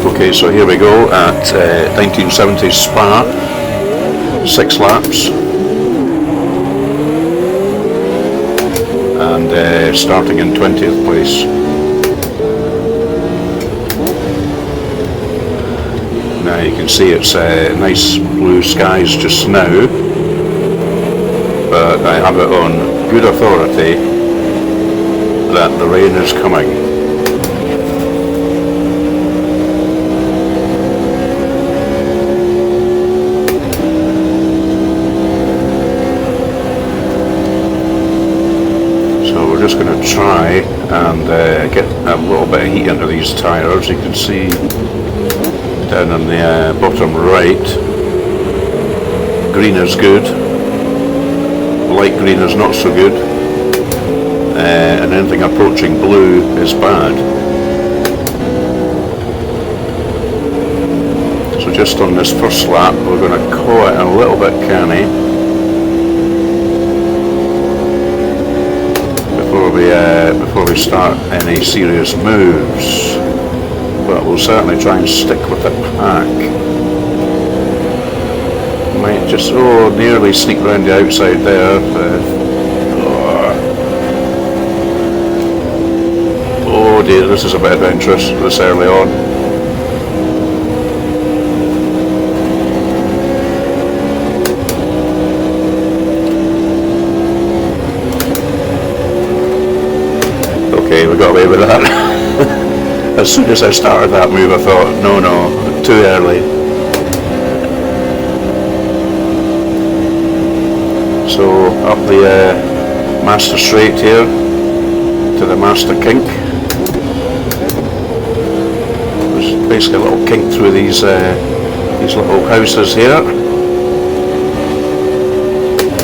Okay, so here we go at 1970s Spa, 6 laps, and starting in 20th place. Now you can see it's nice blue skies just now, but I have it on good authority that the rain is coming. Just going to try and get a little bit of heat into these tyres. You can see down in the bottom right, green is good, light green is not so good, and anything approaching blue is bad. So just on this first lap we're going to call it a little bit canny. Before we start any serious moves, but we'll certainly try and stick with the pack. Might just nearly sneak around the outside there. Oh dear, this is a bit adventurous this early on. We got away with that. As soon as I started that move I thought, no, too early. So up the master straight here to the master kink. There's basically a little kink through these little houses here,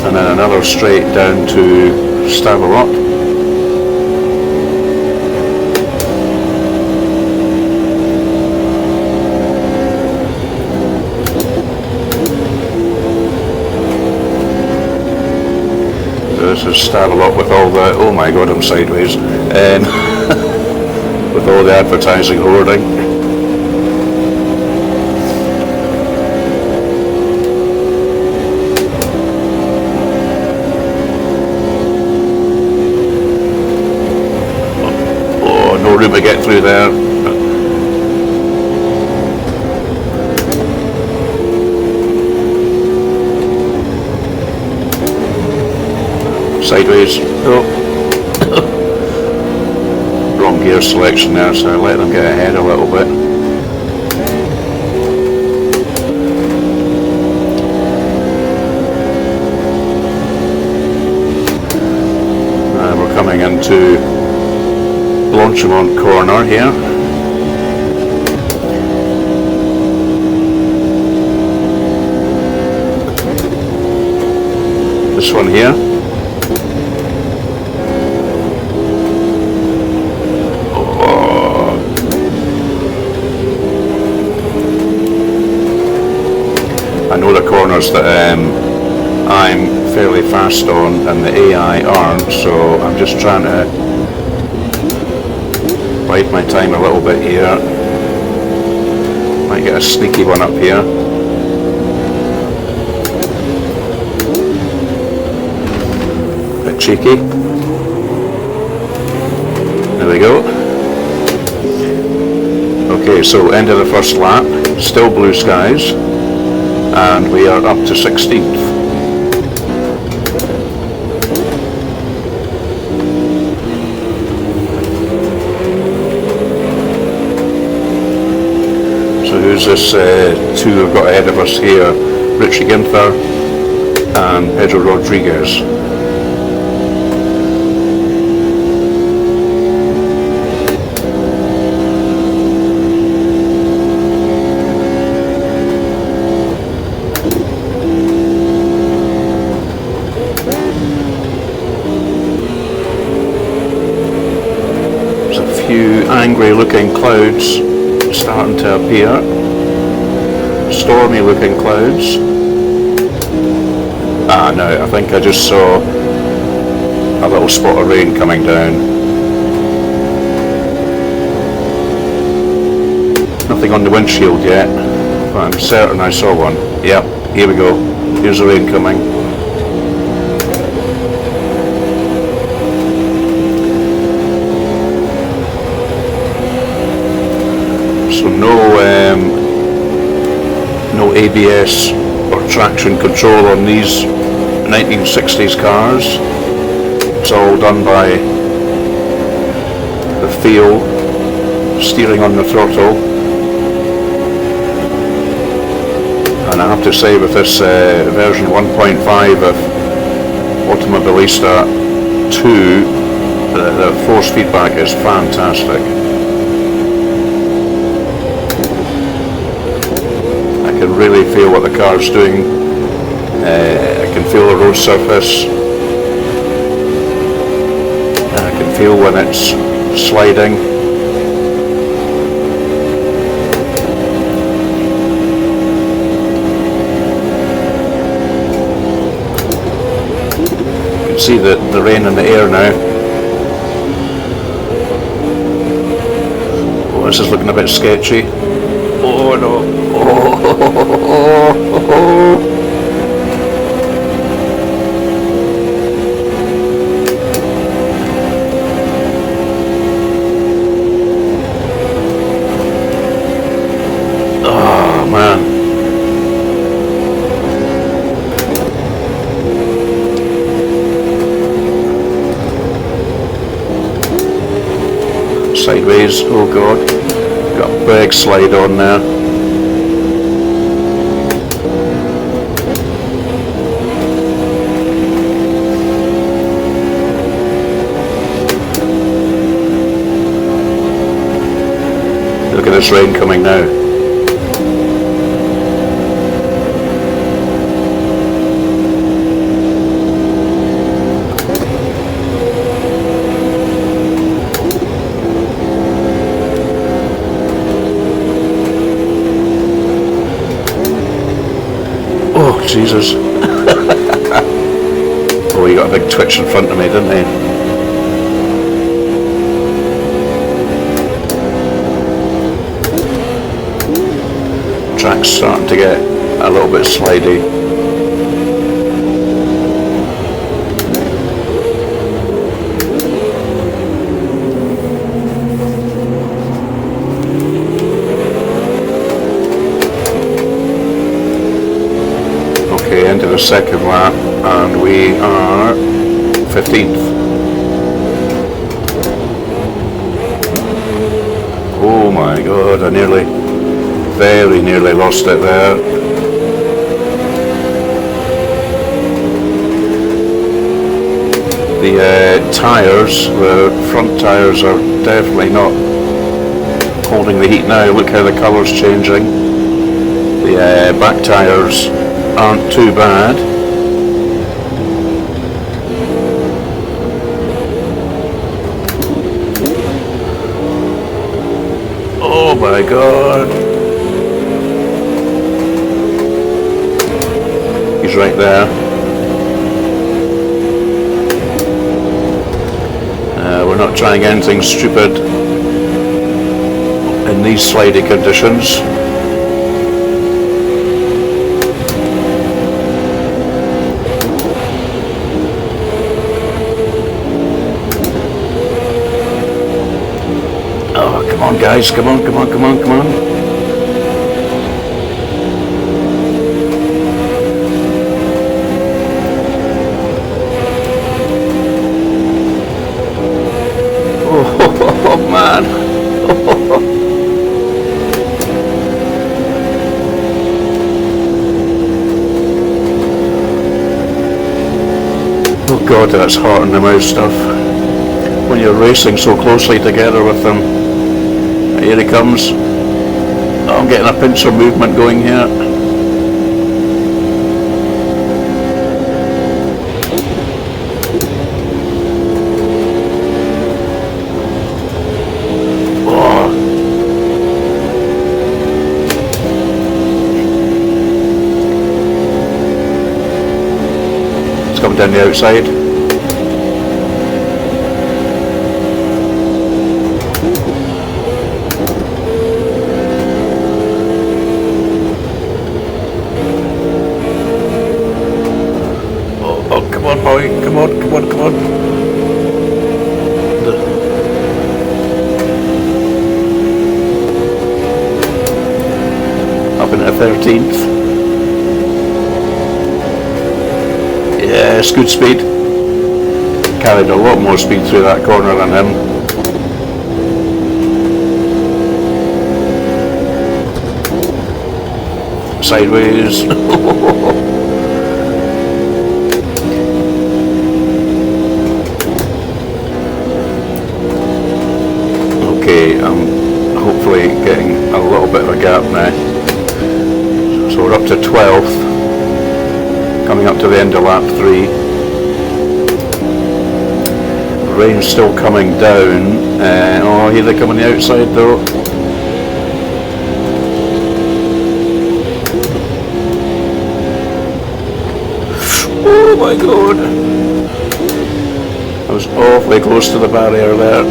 and then another straight down to Stavelot. This is Stavelot with all the, oh my god, I'm sideways, with all the advertising hoarding. Oh, no room to get through there. Sideways. Oh. Wrong gear selection there, so I let them get ahead a little bit. And we're coming into Blanchimont corner here. This one here. I know the corners that I'm fairly fast on and the AI aren't, so I'm just trying to bide my time a little bit here. Might get a sneaky one up here. Bit cheeky. There we go. Okay, so end of the first lap, still blue skies. And we are up to 16th. So who's this two we've got ahead of us here? Richie Ginther and Pedro Rodriguez. Angry looking clouds starting to appear, stormy looking clouds. No, I think I just saw a little spot of rain coming down. nothing on the windshield yet, but I'm certain I saw one. Yep, here we go. Here's the rain coming. So no ABS or traction control on these 1960s cars. It's all done by the feel, steering on the throttle. And I have to say, with this version 1.5 of Automobilista 2, the force feedback is fantastic. I can really feel what the car's doing. I can feel the road surface. I can feel when it's sliding. You can see the rain in the air now. Oh, this is looking a bit sketchy. Oh no. Oh. Sideways, oh god, got a big slide on there. Look at this rain coming now. Jesus. Oh, he got a big twitch in front of me, didn't he? Track's starting to get a little bit slidey. Into the second lap, and we are 15th. Oh my god, I very nearly lost it there. The tyres, the front tyres are definitely not holding the heat now. Look how the colour's changing. The back tyres aren't too bad. Oh my god. He's right there. We're not trying anything stupid in these slidey conditions. Come on guys, come on. Oh man. Oh god, that's hot in the mouth stuff. When you're racing so closely together with them. Here he comes. Oh, I'm getting a pincer movement going here. Oh. It's coming down the outside. 13th. Yes, good speed. Carried a lot more speed through that corner than him. Sideways. Okay, I'm hopefully getting a little bit of a gap now. So we're up to 12th, coming up to the end of lap 3. The rain's still coming down. Oh, here they come on the outside though. Oh my god! I was awfully close to the barrier there.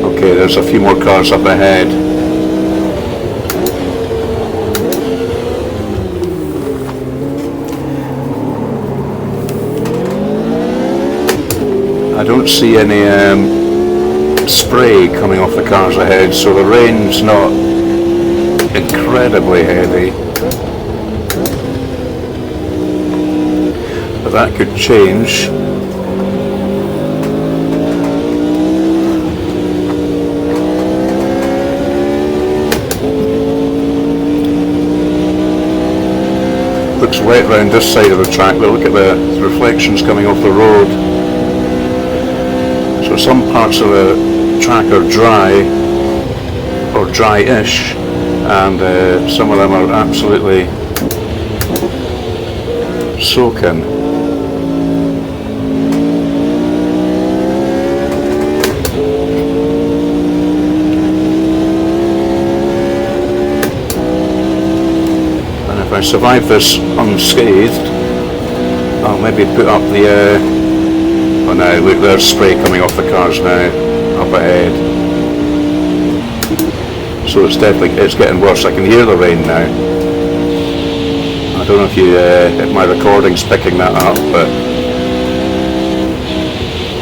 Okay, there's a few more cars up ahead. I don't see any spray coming off the cars ahead, so the rain's not incredibly heavy. But that could change. Looks wet round this side of the track, but look at the reflections coming off the road. So some parts of the track are dry, or dry-ish, and some of them are absolutely soaking. And if I survive this unscathed, I'll maybe put up the oh no, look, there's spray coming off the cars now, up ahead. So it's getting worse. I can hear the rain now. I don't know if my recording's picking that up, but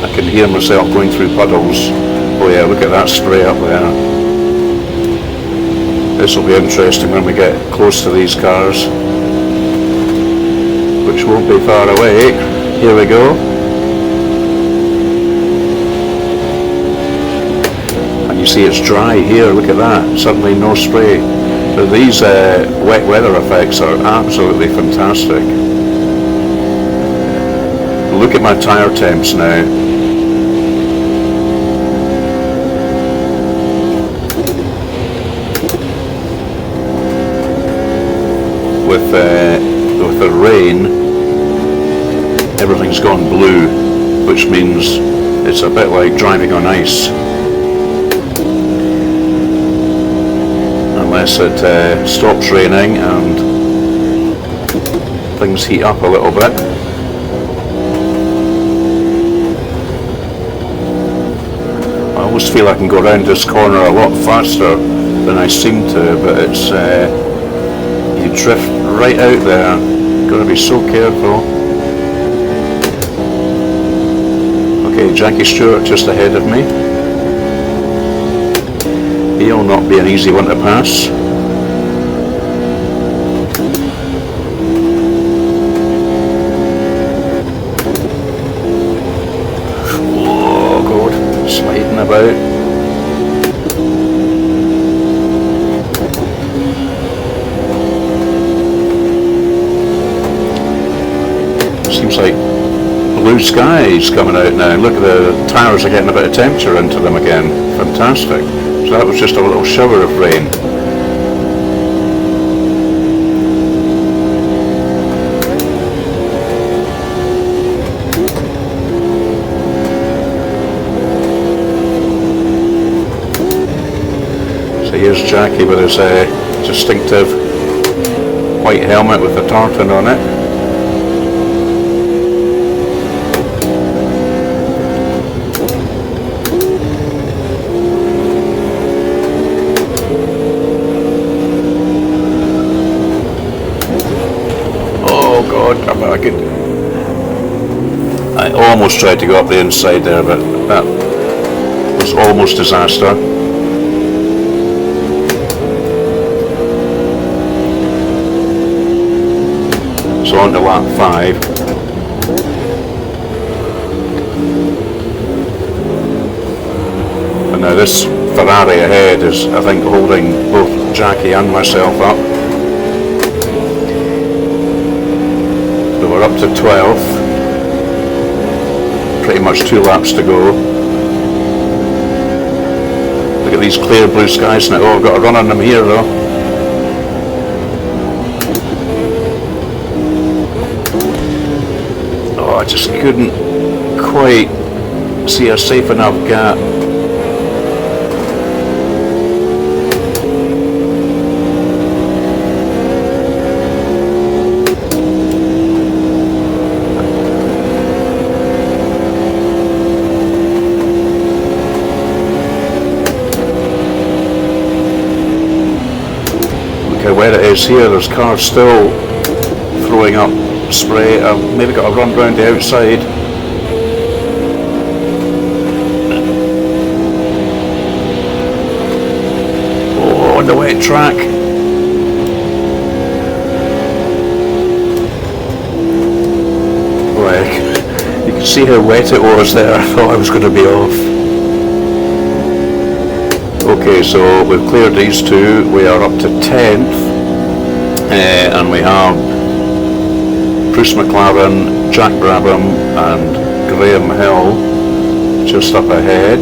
I can hear myself going through puddles. Oh yeah, look at that spray up there. This will be interesting when we get close to these cars, which won't be far away. Here we go. You see it's dry here, look at that, suddenly no spray. So these wet weather effects are absolutely fantastic. Look at my tyre temps now. With the rain, everything's gone blue, which means it's a bit like driving on ice. Unless it stops raining and things heat up a little bit. I always feel I can go around this corner a lot faster than I seem to, but it's you drift right out there. Got to be so careful. Okay, Jackie Stewart just ahead of me. He'll not be an easy one to pass. Oh god, sliding about. Seems like blue skies coming out now. Look at the tyres are getting a bit of temperature into them again. Fantastic. So that was just a little shower of rain. So here's Jackie with his distinctive white helmet with the tartan on it. almost tried to go up the inside there, but that was almost disaster. So on to lap 5. And now this Ferrari ahead is, I think, holding both Jackie and myself up. So we're up to 12th. Pretty much 2 laps to go. Look at these clear blue skies now. Oh, I've got a run on them here though. Oh, I just couldn't quite see a safe enough gap. Where it is here, there's cars still throwing up spray. I've maybe got to run round the outside. Oh, on the wet track. Like, you can see how wet it was there. I thought I was going to be off. Okay, so we've cleared these 2. We are up to 10th. And we have Bruce McLaren, Jack Brabham and Graham Hill just up ahead.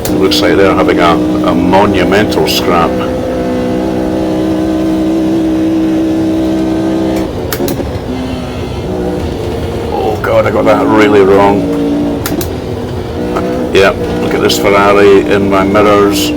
It looks like they're having a monumental scrap. God, I got that really wrong. Yep, look at this Ferrari in my mirrors.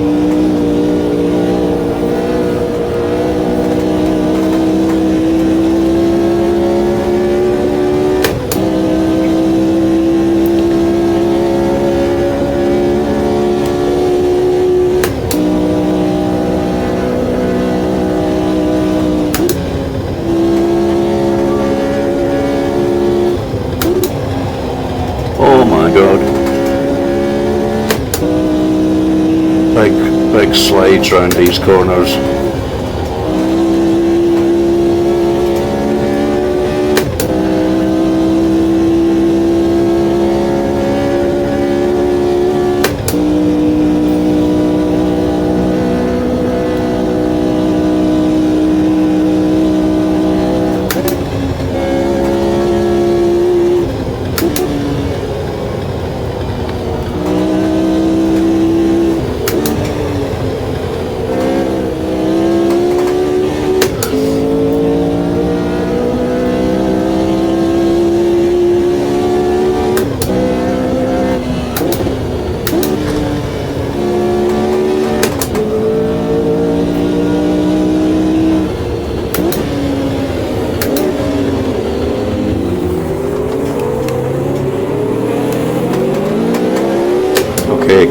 Big slides round these corners.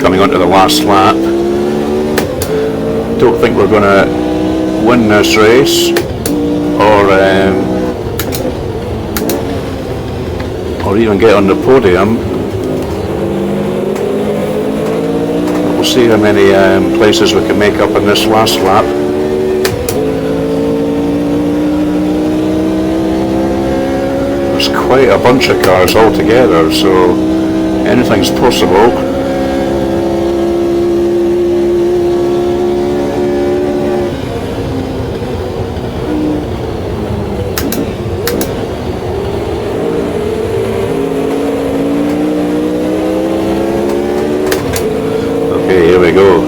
Coming onto the last lap. Don't think we're going to win this race or even get on the podium. We'll see how many places we can make up in this last lap. There's quite a bunch of cars all together, so anything's possible. Here we go.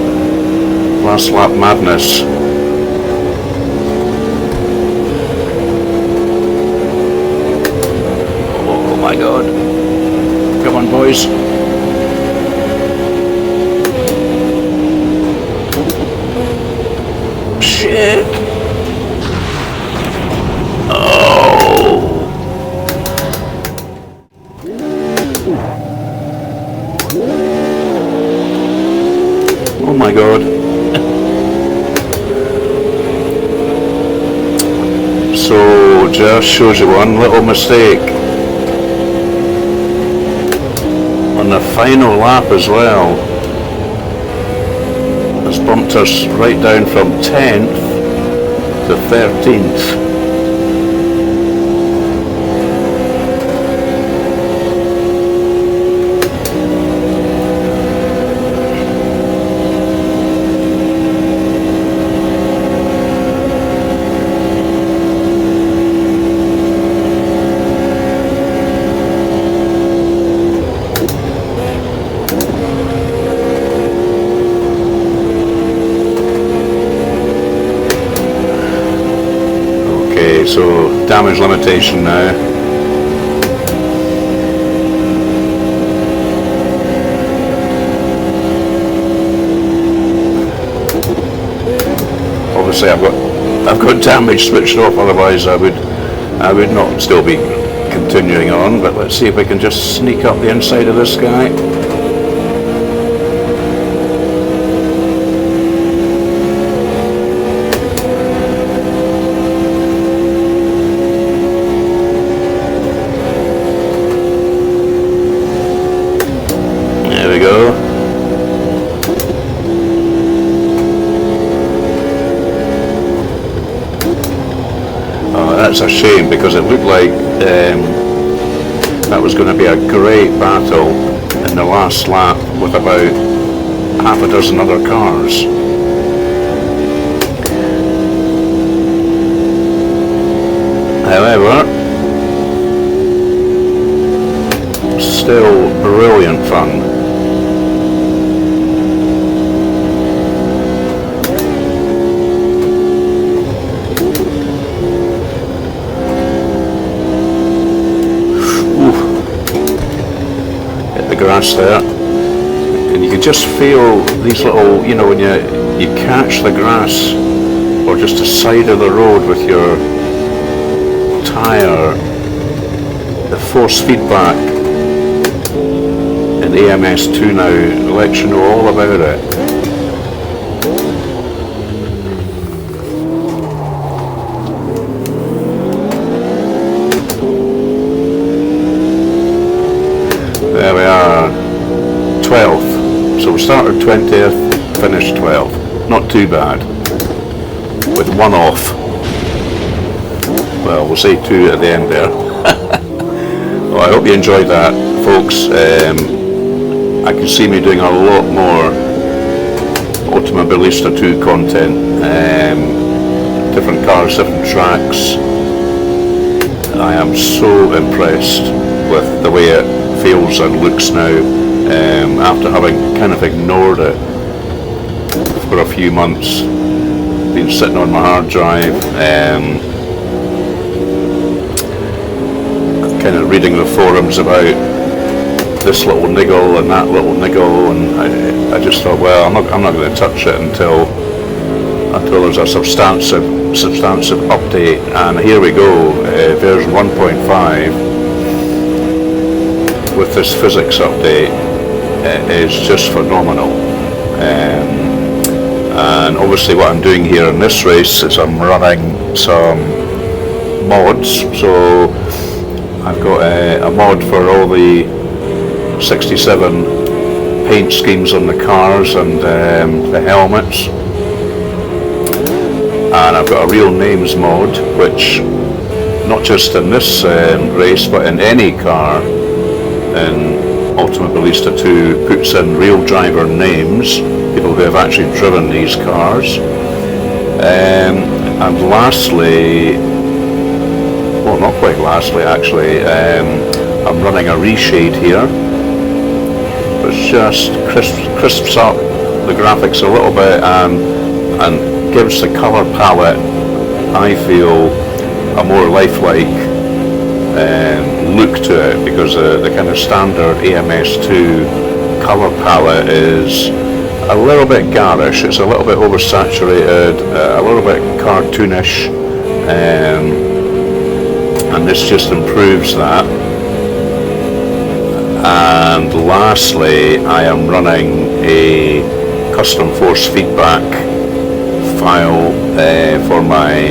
Last lap madness. Oh my god. Come on, boys. Shit. Oh. my god. So, just shows you one little mistake on the final lap as well. It's bumped us right down from 10th to 13th. So, damage limitation now. Obviously I've got damage switched off, otherwise I would not still be continuing on, but let's see if we can just sneak up the inside of this guy. That's a shame, because it looked like that was going to be a great battle in the last lap with about half a dozen other cars. However, still brilliant fun. Grass there, and you can just feel these little, you know, when you catch the grass or just the side of the road with your tyre, the force feedback in AMS2 now lets you know all about it. There we are, 12th. So we started 20th, finished 12th. Not too bad. With one off. Well, we'll say two at the end there. Well, I hope you enjoyed that, folks. I can see me doing a lot more Automobilista 2 content. Different cars, different tracks. I am so impressed with the way it feels and looks now, after having kind of ignored it for a few months. Been sitting on my hard drive, kind of reading the forums about this little niggle and that little niggle, and I just thought, well, I'm not going to touch it until there's a substantive update. And here we go, version 1.5. With this physics update, is just phenomenal. And obviously what I'm doing here in this race is I'm running some mods. So I've got a mod for all the 67 paint schemes on the cars and the helmets. And I've got a real names mod, which not just in this race but in any car in Automobilista 2 puts in real driver names, people who have actually driven these cars. And lastly, well, not quite lastly actually, I'm running a Reshade here, which just crisps up the graphics a little bit and gives the colour palette, I feel, a more lifelike look to it, because the kind of standard AMS2 colour palette is a little bit garish, it's a little bit oversaturated, a little bit cartoonish, and this just improves that. And lastly, I am running a custom force feedback file for my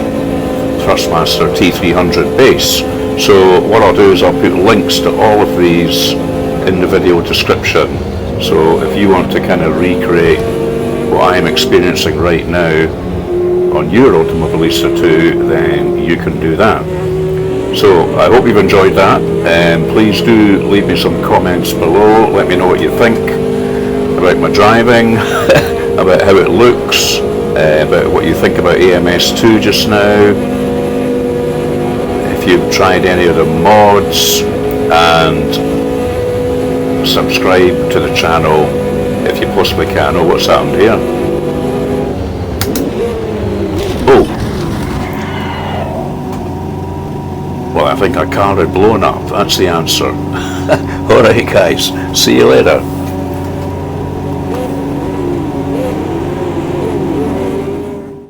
Thrustmaster T300 base. So what I'll do is I'll put links to all of these in the video description. So if you want to kind of recreate what I'm experiencing right now on your Automobilista 2, then you can do that. So I hope you've enjoyed that, and please do leave me some comments below. Let me know what you think about my driving, about how it looks, about what you think about AMS2 just now, if you've tried any of the mods, and subscribe to the channel if you possibly can. Oh, what's happened here? Oh, well, I think our car had blown up. That's the answer. Alright guys, see you later.